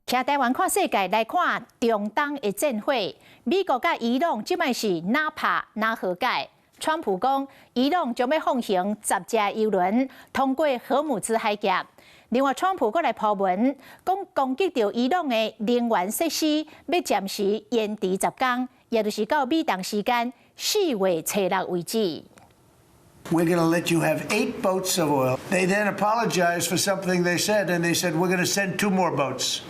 徛台灣看世界來看中東的戰火，美國甲伊朗即擺是哪拍哪和解。川普講，伊朗將要放行10隻油輪通過荷姆茲海峽。另外，川普閣來鋪文，講攻擊到伊朗的能源設施，要暫時延遲10天，也就是到美東時間4月初6為止。We're going to let you have 8 boats of oil. They then apologized for something they said, and they said, we're going to send 2 more boats.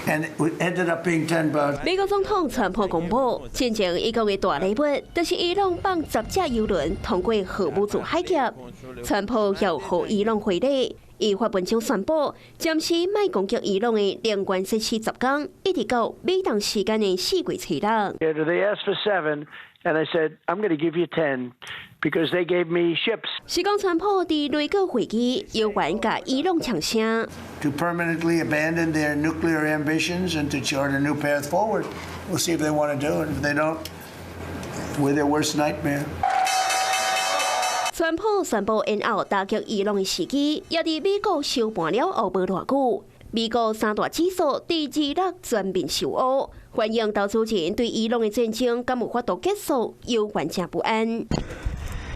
And it ended up being 10 boats. 美國總統川普公布，進前一個月大禮物，就是伊朗放10隻油輪通過荷姆茲海峽。川普又和伊朗回禮，伊發文章宣布，暫時賣攻擊伊朗的能源設施10天，一直到美東時間的4月初6。They asked for 7, and I said, I'm going to give you 10. Because they gave me ships. 是講川普佇內閣會議有關甲伊朗搶聲。To permanently abandon their nuclear ambitions and to chart a new path forward. We'll see if they want to do it. If they don't, we're their worst nightmare. 川普宣布延後打擊伊朗的時機，也佇美國收盤了後無偌久。美國三大指數第2日全面收烏，反映投資人對伊朗的戰爭敢有法度結束，有懸正不安。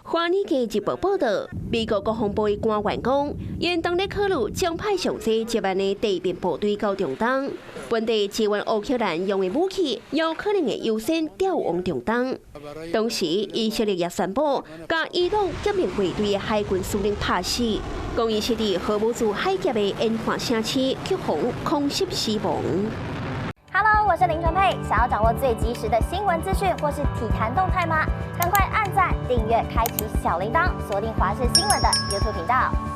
華爾街日報報道，美國國防部官員講，因當咧考慮將派上濟1萬的地面部隊到中東，本地支援烏克蘭用的武器，有可能會優先調往中東。同時，以色列也宣布，甲伊朗革命衛隊的海軍司令拍死，講伊是佇荷姆茲海峽的沿岸城市曲紅空襲死亡。Hello， 我是林純佩。想要掌握最及時的新聞資訊或是體壇動態嗎？趕快按讚、訂閱、開啟小鈴鐺，鎖定華視新聞的 YouTube 頻道。